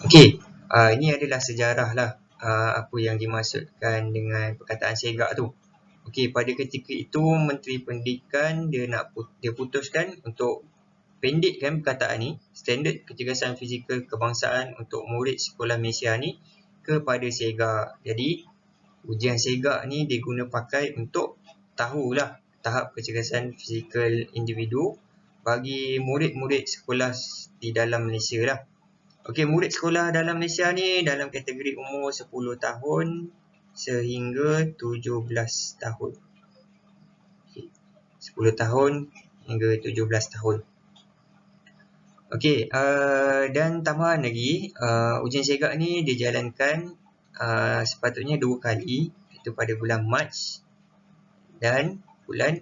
Okey, ini adalah sejarah lah apa yang dimaksudkan dengan perkataan segak tu. Okey, pada ketika itu Menteri Pendidikan dia putuskan untuk pendekkan perkataan ni, standard kecergasan fizikal kebangsaan untuk murid sekolah Malaysia ni kepada segak. Jadi ujian segak ni diguna pakai untuk tahulah tahap kecergasan fizikal individu bagi murid-murid sekolah di dalam Malaysia lah. Okey, murid sekolah dalam Malaysia ni dalam kategori umur 10 tahun sehingga 17 tahun. Okay. 10 tahun hingga 17 tahun. Okey, dan tambahan lagi, ujian segak ni dijalankan sepatutnya 2 kali, iaitu pada bulan Mac dan bulan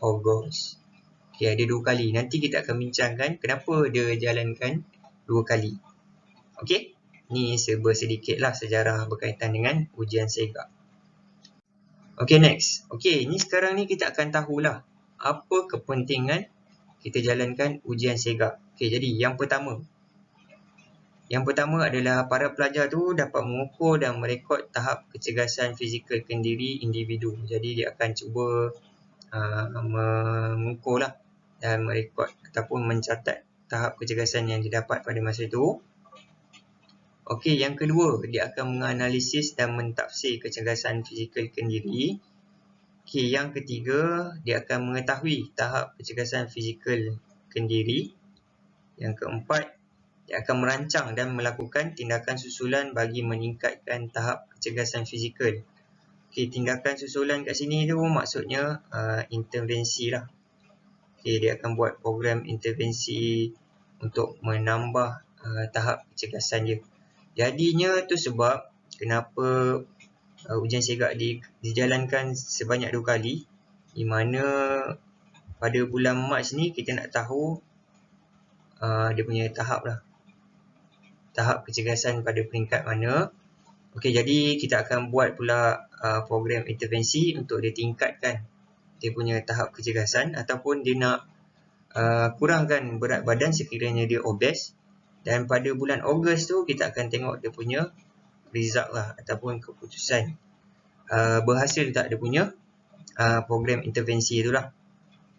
Ogos. Okey, ada 2 kali. Nanti kita akan bincangkan kenapa dia jalankan 2 kali. Okey, ni sedikitlah sejarah berkaitan dengan ujian segak. Okey, next. Okey, ni sekarang ni kita akan tahulah apa kepentingan kita jalankan ujian segak. Okey, jadi yang pertama adalah para pelajar tu dapat mengukur dan merekod tahap kecergasan fizikal kendiri individu. Jadi dia akan cuba mengukurlah dan merekod ataupun mencatat tahap kecergasan yang didapat pada masa itu. Okey, yang kedua, dia akan menganalisis dan mentafsir kecergasan fizikal kendiri. Okey, yang ketiga, dia akan mengetahui tahap kecergasan fizikal kendiri. Yang keempat, dia akan merancang dan melakukan tindakan susulan bagi meningkatkan tahap kecergasan fizikal. Okey, tindakan susulan kat sini tu maksudnya intervensi lah. Okey, dia akan buat program intervensi untuk menambah tahap kecergasan dia. Jadinya tu sebab kenapa ujian segak dijalankan sebanyak 2 kali, di mana pada bulan Mac ni kita nak tahu dia punya tahap lah, tahap kecergasan pada peringkat mana. Okey, jadi kita akan buat pula program intervensi untuk dia tingkatkan dia punya tahap kecergasan ataupun dia nak kurangkan berat badan sekiranya dia obes. Dan pada bulan Ogos tu kita akan tengok dia punya result lah ataupun keputusan berhasil tak dia punya program intervensi itulah.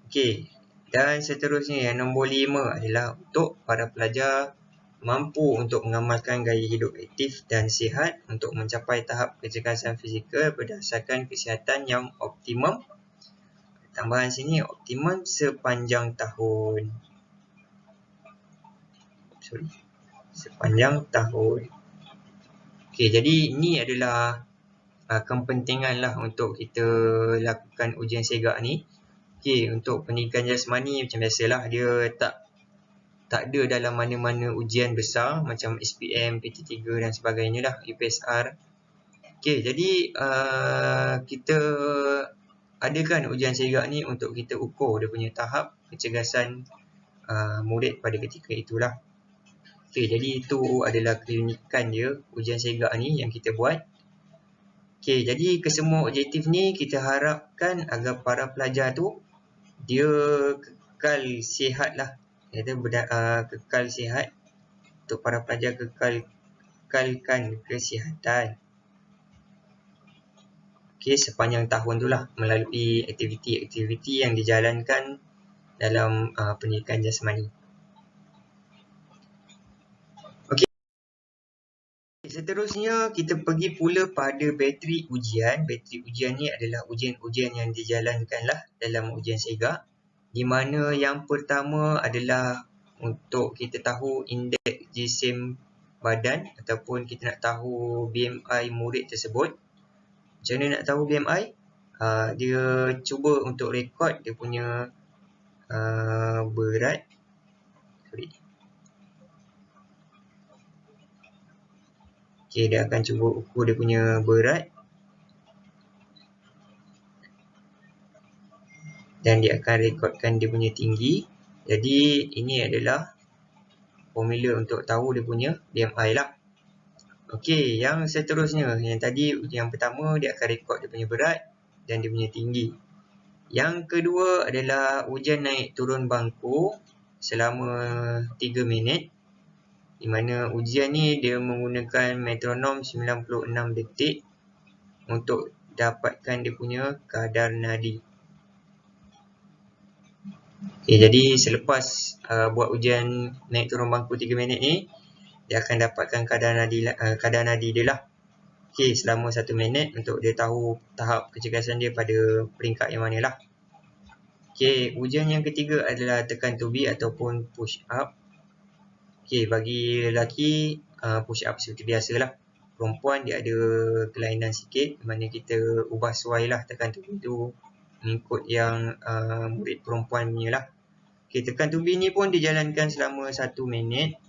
Okey, dan seterusnya yang nombor 5 adalah untuk para pelajar mampu untuk mengamalkan gaya hidup aktif dan sihat untuk mencapai tahap kecergasan fizikal berdasarkan kesihatan yang optimum. Tambahan sini optimum sepanjang tahun. Sepanjang tahun. Okey, jadi ini adalah kepentingan lah untuk kita lakukan ujian segak ni. Okey, untuk pendidikan jasmani macam biasalah, dia tak ada dalam mana-mana ujian besar macam SPM, PT3 dan sebagainya lah, UPSR. Okey, jadi kita adakan ujian segak ni untuk kita ukur dia punya tahap kecergasan murid pada ketika itulah. Okey, jadi itu adalah keunikan dia ujian segak ni yang kita buat. Okey, jadi kesemua objektif ni kita harapkan agar para pelajar tu dia kekal sihat lah. Kekal sihat, untuk para pelajar kekalkan kesihatan. Okey, sepanjang tahun tu lah melalui aktiviti-aktiviti yang dijalankan dalam pendidikan jasmani. Okey, seterusnya kita pergi pula pada bateri ujian. Bateri ujian ni adalah ujian-ujian yang dijalankan lah dalam ujian segak, di mana yang pertama adalah untuk kita tahu indeks jisim badan ataupun kita nak tahu BMI murid tersebut. Macam mana nak tahu BMI? Dia cuba untuk rekod dia punya berat. Okey, dia akan cuba ukur dia punya berat dan dia akan rekodkan dia punya tinggi. Jadi ini adalah formula untuk tahu dia punya BMI lah. Okey, yang seterusnya, yang tadi yang pertama dia akan rekod dia punya berat dan dia punya tinggi. Yang kedua adalah ujian naik turun bangku selama 3 minit. Di mana ujian ni dia menggunakan metronom 96 detik untuk dapatkan dia punya kadar nadi. Okay, jadi selepas buat ujian naik turun bangku 3 minit ni, dia akan dapatkan kadar nadi dia lah. Okay, selama 1 minit untuk dia tahu tahap kecergasan dia pada peringkat yang mana lah. Okay, ujian yang ketiga adalah tekan tubi ataupun push up. Okay, bagi lelaki push up seperti biasa lah. Perempuan dia ada kelainan sikit, mana kita ubah suai lah tekan tubi tu mengikut yang murid perempuan punya lah. Okay, tekan tubi ni pun dijalankan selama 1 minit.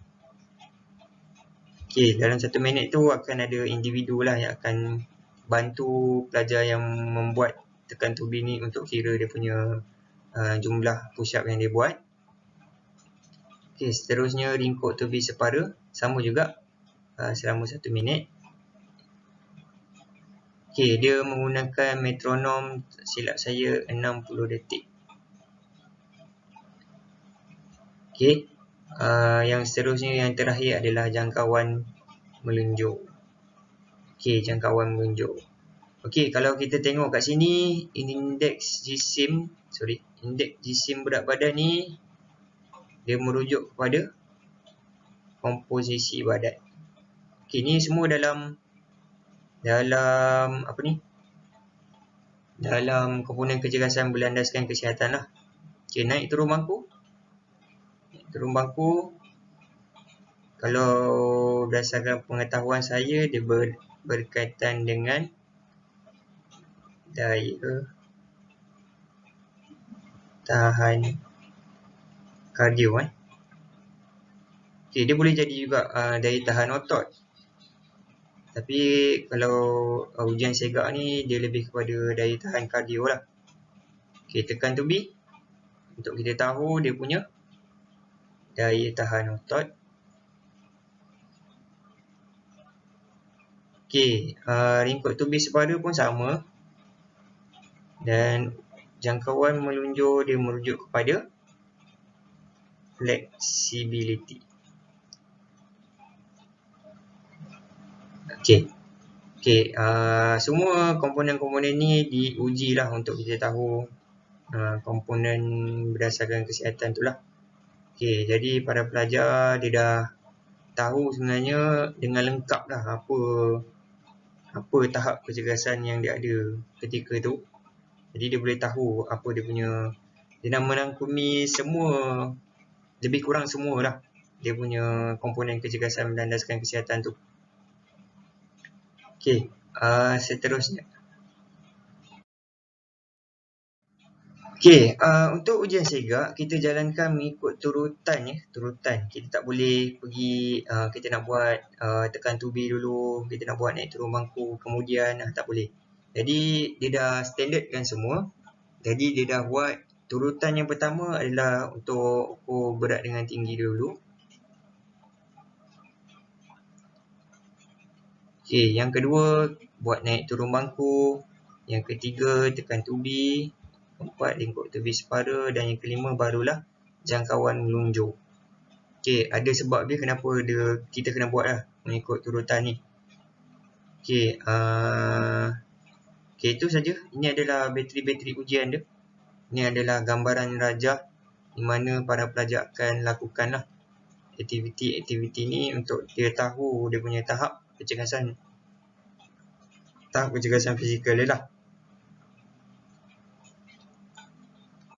Okay, dalam 1 minit tu akan ada individu lah yang akan bantu pelajar yang membuat tekan tubi ni untuk kira dia punya jumlah push up yang dia buat. Okay, seterusnya ringkuk tubi separa, sama juga selama 1 minit. Okay, dia menggunakan metronom, silap saya 60 detik. Okay, yang seterusnya yang terakhir adalah jangkauan melunjuk. Okay, jangkauan melunjuk. Okay, kalau kita tengok kat sini, indeks jisim berat badan ni dia merujuk kepada komposisi badan. Okay, ni semua dalam apa ni? Dalam komponen kecergasan berlandaskan kesihatan lah. Okay, naik turun bangku. Kalau berdasarkan pengetahuan saya, dia berkaitan dengan daya tahan kardio. Okay, dia boleh jadi juga daya tahan otot. Tapi kalau ujian segak ni dia lebih kepada daya tahan kardio lah. Okay, tekan tubi untuk kita tahu dia punya daya tahan otot. Okay, ringkuk tubi separa pun sama. Dan jangkauan melunjur dia merujuk kepada flexibility. Okay, semua komponen-komponen ni diuji lah untuk kita tahu komponen berdasarkan kesihatan tu lah. Okay, jadi para pelajar dia dah tahu sebenarnya dengan lengkap lah apa tahap kecergasan yang dia ada ketika tu. Jadi dia boleh tahu apa dia punya, dia nak merangkumi semua, lebih kurang semua lah dia punya komponen kecergasan berlandaskan kesihatan tu. Okay, seterusnya. Okay, untuk ujian segak kita jalankan mengikut turutan. Kita tak boleh pergi, kita nak buat tekan tubi dulu, kita nak buat naik turun bangku kemudian, tak boleh. Jadi dia dah standardkan semua. Jadi dia dah buat turutan yang pertama adalah untuk ukur berat dengan tinggi dulu. Okay, yang kedua buat naik turun bangku. Yang ketiga tekan tubi. Keempat ringkuk tubi separa. Dan yang kelima barulah jangkauan melunjuk. Okay, ada sebab dia kenapa kita kena buat lah mengikut turutan ni. Okay, itu saja. Ini adalah bateri-bateri ujian dia. Ini adalah gambaran rajah di mana para pelajar akan lakukan lah aktiviti-aktiviti ni untuk dia tahu dia punya tahap kecergasan fizikal dia lah.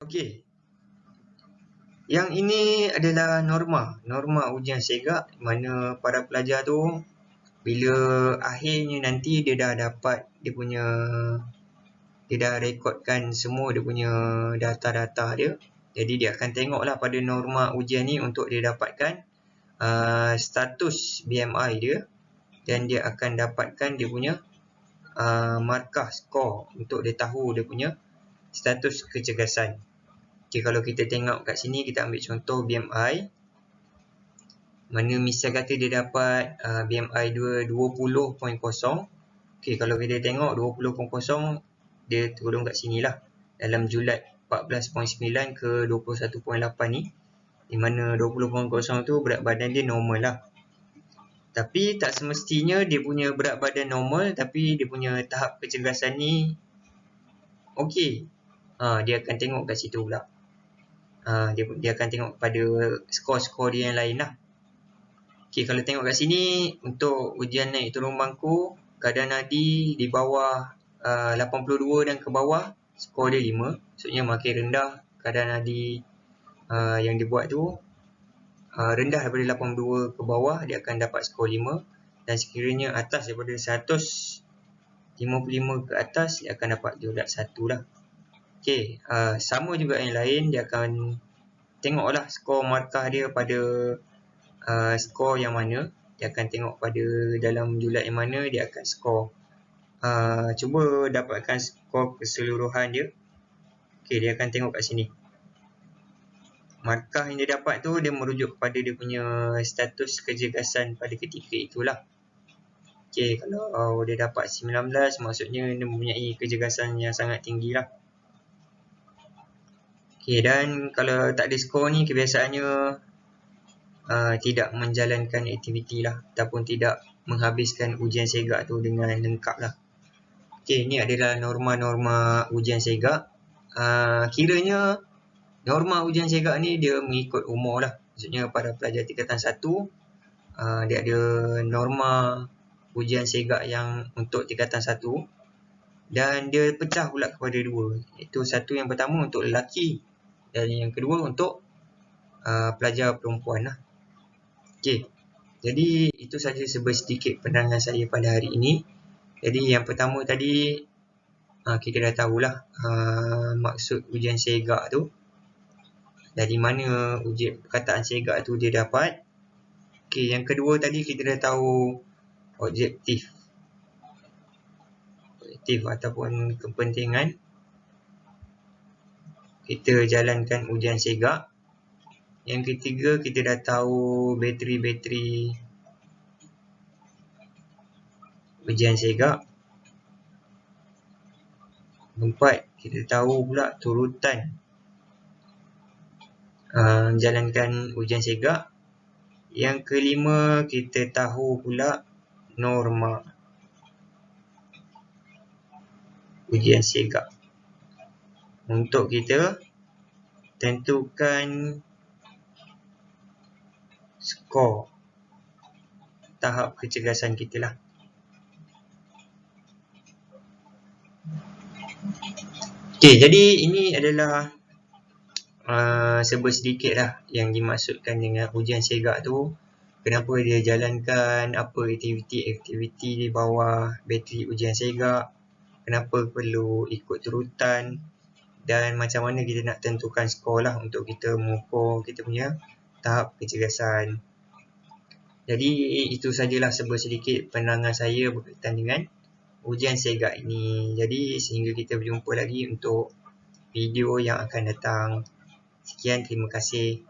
Okey. Yang ini adalah norma ujian segak, mana para pelajar tu bila akhirnya nanti dia dah dapat dia dah rekodkan semua dia punya data-data dia. Jadi dia akan tengoklah pada norma ujian ni untuk dia dapatkan status BMI dia, dan dia akan dapatkan dia punya markah skor untuk dia tahu dia punya status kecergasan. Okay, kalau kita tengok kat sini, kita ambil contoh BMI, mana misal kata dia dapat BMI 20.0. Okay, kalau kita tengok 20.0, dia turun kat sini lah dalam julat 14.9 ke 21.8 ni, di mana 20.0 tu berat badan dia normal lah. Tapi tak semestinya dia punya berat badan normal tapi dia punya tahap kecergasan ni okey. Dia akan tengok kat situ pula. Dia akan tengok pada skor-skor dia yang lain lah. Okey, kalau tengok kat sini untuk ujian naik turun bangku, kadar nadi di bawah 82 dan ke bawah, skor dia 5. Maksudnya makin rendah kadar nadi yang dibuat tu, rendah daripada 82 ke bawah, dia akan dapat skor 5. Dan sekiranya atas daripada 155 ke atas, dia akan dapat jurulat 1 lah. Okey, sama juga yang lain, dia akan tengoklah skor markah dia pada skor yang mana. Dia akan tengok pada dalam jurulat yang mana dia akan skor. Cuba dapatkan skor keseluruhan dia. Okey, dia akan tengok kat sini. Markah yang dia dapat tu dia merujuk kepada dia punya status kecergasan pada ketika itulah. Okey, kalau dia dapat 19 maksudnya dia mempunyai kecergasan yang sangat tinggi lah. Okey, dan kalau tak ada skor ni kebiasaannya tidak menjalankan aktiviti lah ataupun tidak menghabiskan ujian segak tu dengan lengkap lah. Okey, ni adalah norma-norma ujian segak. Kiranya norma ujian segak ni dia mengikut umur lah. Maksudnya pada pelajar tingkatan 1, dia ada norma ujian segak yang untuk tingkatan 1 dan dia pecah pula kepada 2. Iaitu satu yang pertama untuk lelaki dan yang kedua untuk pelajar perempuan lah. Okey, jadi itu saja sedikit penerangan saya pada hari ini. Jadi yang pertama tadi kita dah tahulah maksud ujian segak tu. Dari mana ujian perkataan segak tu dia dapat. Okey, yang kedua tadi kita dah tahu objektif ataupun kepentingan kita jalankan ujian segak. Yang ketiga kita dah tahu bateri-bateri ujian segak. Keempat, kita tahu pula turutan menjalankan ujian segak. Yang kelima, kita tahu pula norma ujian segak untuk kita tentukan skor tahap kecergasan kita lah. Okey, jadi ini adalah sedikit lah yang dimaksudkan dengan ujian segak tu. Kenapa dia jalankan, apa aktiviti di bawah bateri ujian segak, kenapa perlu ikut turutan dan macam mana kita nak tentukan skor lah untuk kita mengukur kita punya tahap kecergasan. Jadi itu sajalah sedikit penerangan saya berkaitan dengan ujian segak ini. Jadi sehingga kita berjumpa lagi untuk video yang akan datang. Sekian, terima kasih.